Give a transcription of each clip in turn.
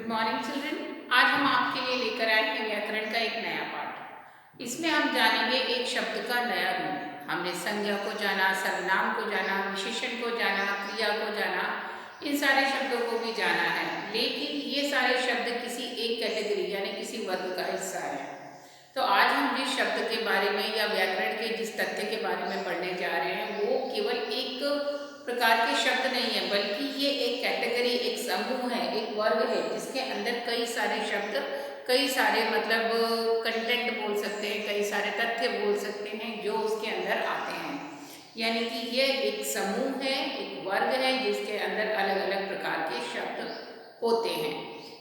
Good morning children. आज हम आपके लिए लेकर आए हैं व्याकरण का एक नया पाठ। इसमें हम जानेंगे एक शब्द का नया रूप। हमने संज्ञा को जाना, सर्वनाम को जाना, विशेषण को जाना, क्रिया को जाना, इन सारे शब्दों को भी जाना है। लेकिन ये सारे शब्द किसी एक कैटेगरी यानी किसी वर्ग का हिस्सा है। तो आज हम जिस शब्द के बारे में या व्याकरण के जिस तथ्य के बारे में पढ़ने जा रहे हैं वो केवल एक प्रकार के शब्द नहीं है, बल्कि ये एक कैटेगरी, एक समूह है, एक वर्ग है जिसके अंदर कई सारे शब्द, कई सारे कंटेंट बोल सकते हैं, कई सारे तथ्य बोल सकते हैं जो उसके अंदर आते हैं। यानी कि ये एक समूह है, एक वर्ग है जिसके अंदर अलग अलग प्रकार के शब्द होते हैं।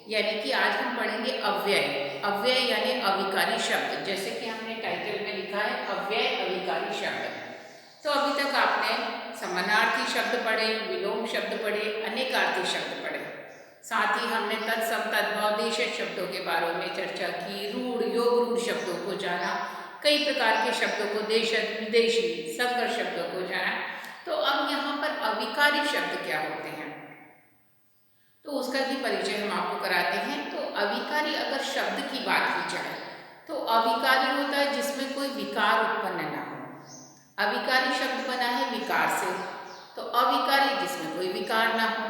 यानी कि आज हम पढ़ेंगे अव्यय। अव्यय यानी अविकारी शब्द, जैसे कि हमने टाइटल में लिखा है अव्यय अविकारी शब्द। तो अभी तक आपने समानार्थी शब्द पढ़े, विलोम शब्द पढ़े, अनेकार्थी शब्द पढ़े। साथ ही हमने तत्सम तद्भव देशज शब्दों के बारे में चर्चा की, रूढ़ योग रूढ़ शब्दों को जाना, कई प्रकार के शब्दों को, देशज विदेशी संकर शब्दों को जाना। तो अब यहाँ पर अविकारी शब्द क्या होते हैं तो उसका भी परिचय हम आपको कराते हैं। तो अविकारी अगर शब्द की बात की जाए तो अविकारी होता है जिसमें कोई विकार उत्पन्न न हो। अविकारी शब्द बना है विकार से, तो अविकारी जिसमें कोई विकार ना हो,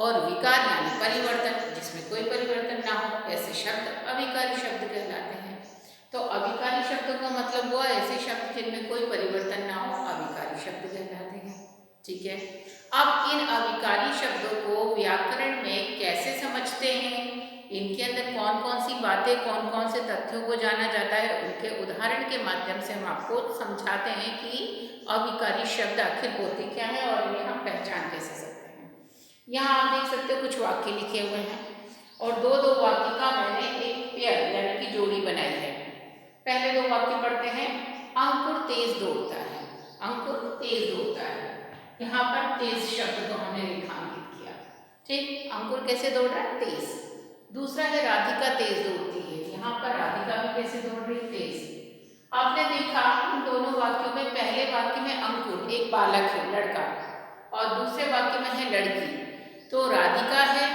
और विकार यानी परिवर्तन, जिसमें कोई परिवर्तन ना हो, ऐसे शब्द अविकारी शब्द कहलाते हैं। तो अविकारी शब्दों का मतलब हुआ ऐसे शब्द जिनमें कोई परिवर्तन ना हो, अविकारी शब्द कहलाते हैं। ठीक है, अब इन अविकारी शब्दों को व्याकरण में कैसे समझते हैं, इनके अंदर कौन कौन सी बातें, कौन कौन से तथ्यों को जाना जाता है, उनके उदाहरण के माध्यम से हम आपको समझाते हैं कि अविकारी शब्द आखिर होते क्या है और इन्हें हम पहचान कैसे सकते हैं। यहाँ आप देख सकते हो कुछ वाक्य लिखे हुए हैं और दो दो वाक्य का मैंने एक पेयर यानी कि जोड़ी बनाई है। पहले दो वाक्य पढ़ते हैं। अंकुर तेज दौड़ता है। अंकुर तेज दौड़ता है, यहाँ पर तेज शब्द को हमने रेखांकित किया। ठीक, अंकुर कैसे दौड़ रहा है, तेज। दूसरा है राधिका तेज दौड़ती है, यहाँ पर राधिका भी कैसे दौड़ रही है, तेज। आपने देखा इन दोनों वाक्यों में, पहले वाक्य में अंकुर एक बालक है, लड़का, और दूसरे वाक्य में है लड़की। तो राधिका है,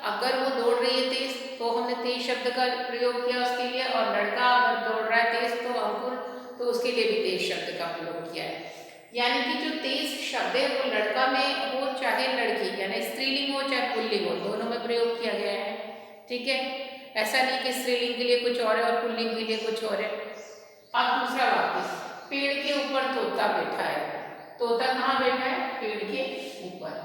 अगर वो दौड़ रही है तेज तो हमने तेज शब्द का प्रयोग किया उसके लिए, और लड़का अगर दौड़ रहा है तेज तो अंकुर, तो उसके लिए भी तेज शब्द का प्रयोग किया है। यानी कि जो तेज शब्द है वो लड़का में हो चाहे लड़की, यानी स्त्रीलिंग हो चाहे पुल्लिंग हो, दोनों में प्रयोग किया गया है। ठीक है, ऐसा नहीं कि स्त्रीलिंग के लिए कुछ और है और पुल्लिंग के लिए कुछ और है। अब दूसरा वाक्य, पेड़ के ऊपर तोता बैठा है। तोता कहाँ बैठा है, पेड़ के ऊपर।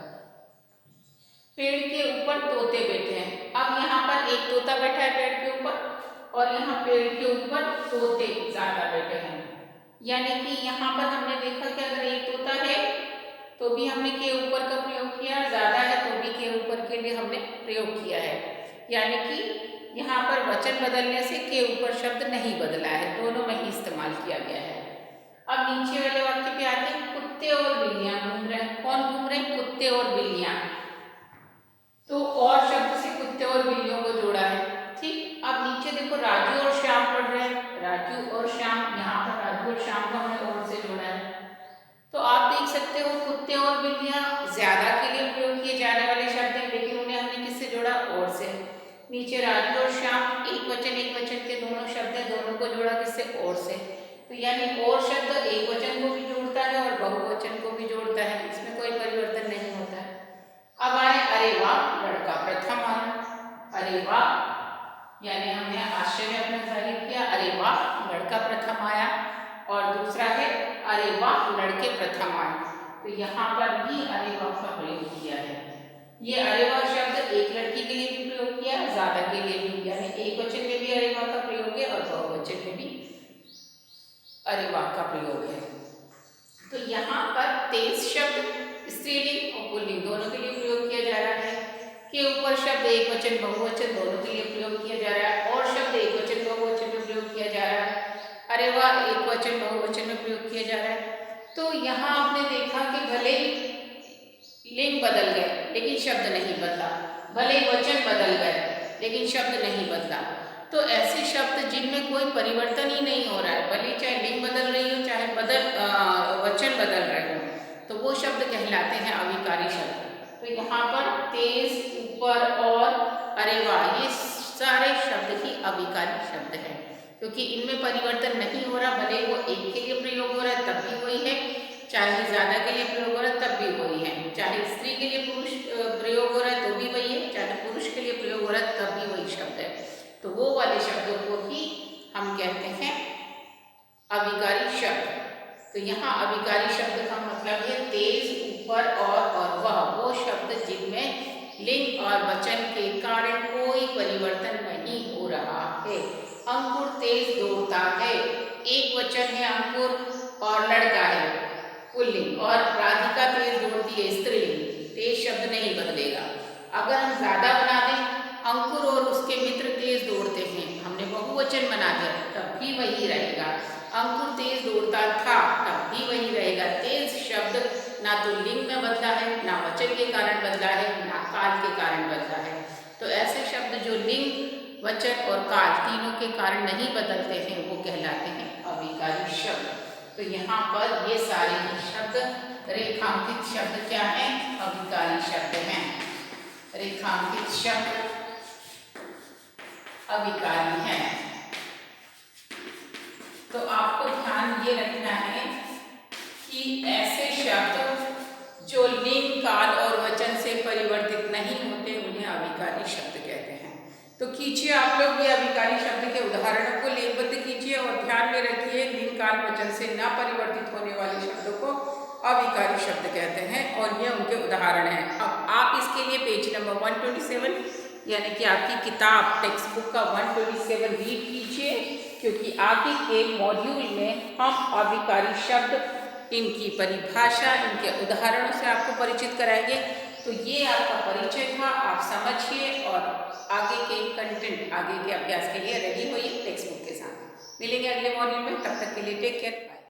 पेड़ के ऊपर तोते बैठे हैं। अब यहाँ पर एक तोता बैठा है पेड़ के ऊपर, और यहाँ पेड़ के ऊपर तोते ज्यादा बैठे हैं। यानी कि यहाँ पर हमने देखा कि अगर एक तोता है तो भी हमने के ऊपर का प्रयोग किया, ज्यादा है तो भी के ऊपर के लिए हमने प्रयोग किया है। यानी कि यहाँ पर वचन बदलने से के ऊपर शब्द नहीं बदला है, दोनों में ही इस्तेमाल किया गया है। अब नीचे वाले वाक्य पे आते हैं, कुत्ते और बिल्लियां घूम रहे हैं। कौन घूम रहे हैं, कुत्ते और बिल्लियां। तो और शब्द से कुत्ते और बिल्लियों को जोड़ा है। ठीक, अब नीचे देखो राजू और श्याम पढ़ रहे हैं। राजू और श्याम, यहाँ पर राजू और श्याम को हमने और से जोड़ा है। तो आप देख सकते हो कुत्ते और बिल्लियां ज्यादा के लिए प्रयोग किए जाने वाले शब्द हैं, लेकिन उन्हें हमने किससे जोड़ा, और से। नीचे राजू और श्याम एक वचन के दोनों शब्द हैं, दोनों को जोड़ा किससे, और से। तो यानी और शब्द एक वचन को भी जोड़ता है और बहुवचन को भी जोड़ता है, इसमें कोई परिवर्तन नहीं होता है। अब आए अरे वाह लड़का प्रथम आया। अरे वाह यानी हमने आश्चर्य अपना जाहिर किया, अरे वाह लड़का प्रथम आया। और दूसरा है अरे वाह लड़के प्रथम आए। तो यहाँ पर भी अरे वाह का प्रयोग किया है। ये अरे वाह शब्द एक लड़की के लिए भी प्रयोग किया, ज्यादा के लिए भी, यानी एक वचन में भी अरे वाह का प्रयोग है और बहुवचन में भी अरे वाह का प्रयोग है। तो यहाँ पर तेज शब्द स्त्रीलिंग और पुल्लिंग दोनों के लिए प्रयोग किया जा रहा है। के ऊपर शब्द एक वचन बहुवचन दोनों के लिए प्रयोग किया जा रहा है, और शब्द एक वचन बहुवचन में प्रयोग किया जा रहा है, अरे वाह एक वचन बहुवचन में प्रयोग किया जा रहा है। तो यहाँ आपने देखा कि भले लिंग बदल गए लेकिन शब्द नहीं बदला, भले वचन बदल गए लेकिन शब्द नहीं बदला। तो ऐसे शब्द जिनमें कोई परिवर्तन ही नहीं हो रहा है, भले चाहे लिंग बदल रही हो चाहे वचन बदल रहे हो, तो वो शब्द कहलाते हैं अविकारी शब्द। तो यहाँ पर तेज, ऊपर और अरे वाह, ये सारे शब्द ही अविकारी शब्द हैं, क्योंकि इनमें परिवर्तन नहीं हो रहा। भले वो एक के लिए प्रयोग हो रहा है तब भी वही है, चाहे ज़्यादा के लिए प्रयोग हो रहा है तब भी वही है, चाहे स्त्री के लिए पुरुष प्रयोग हो रहा है तो भी वही है, चाहे पुरुष के लिए प्रयोग हो रहा है तब भी वही शब्द है। तो वो वाले शब्दों को ही हम कहते हैं अविकारी शब्द। तो यहाँ अविकारी शब्द का मतलब है तेज, ऊपर और वह वो शब्द जिनमें लिंग और वचन के कारण कोई परिवर्तन नहीं हो रहा है। अंकुर तेज दौड़ता है, एक वचन है अंकुर और लड़का है पुल्लिंग, और राधिका तेज दौड़ती है स्त्रीलिंग, तेज शब्द नहीं बदलेगा। अगर हम ज्यादा बना दें अंकुर और उसके मित्र तेज दौड़ते हैं, हमने बहुवचन बना दिया तब भी वही रहेगा। अंकुर तेज दौड़ता था तब भी वही रहेगा। तेज शब्द ना तो लिंग में बदला है, ना वचन के कारण बदला है, ना काल के कारण बदला है। तो ऐसे शब्द जो लिंग, वचन और काल तीनों के कारण नहीं बदलते हैं वो कहलाते हैं अविकारी शब्द। तो यहाँ पर ये सारे ही शब्द रेखांकित शब्द क्या हैं? अविकारी शब्द हैं। रेखांकित शब्द अविकारी हैं। तो आपको ध्यान ये रखना है कि ऐसे शब्द जो लिंग, काल और वचन से परिवर्तित नहीं होते उन्हें अविकारी शब्द कहते हैं। तो कीजिए आप लोग ये अविकारी शब्द के उदाहरणों को लेखबद्ध कीजिए और ध्यान में रखिए लिंग, काल, वचन से न परिवर्तित होने वाले शब्दों को अविकारी शब्द कहते हैं और ये उनके उदाहरण हैं। अब आप इसके लिए पेज नंबर 127 यानी कि आपकी किताब टेक्स्ट बुक का 127 रीड कीजिए, क्योंकि आगे के मॉड्यूल में हम अविकारी शब्द, इनकी परिभाषा, इनके उदाहरणों से आपको परिचित कराएंगे। तो ये आपका परिचय था, आप समझिए और आगे के कंटेंट, आगे के अभ्यास के लिए रेडी होइए टेक्स्ट बुक के साथ। मिलेंगे अगले मॉड्यूल में, तब तक के लिए टेक केयर।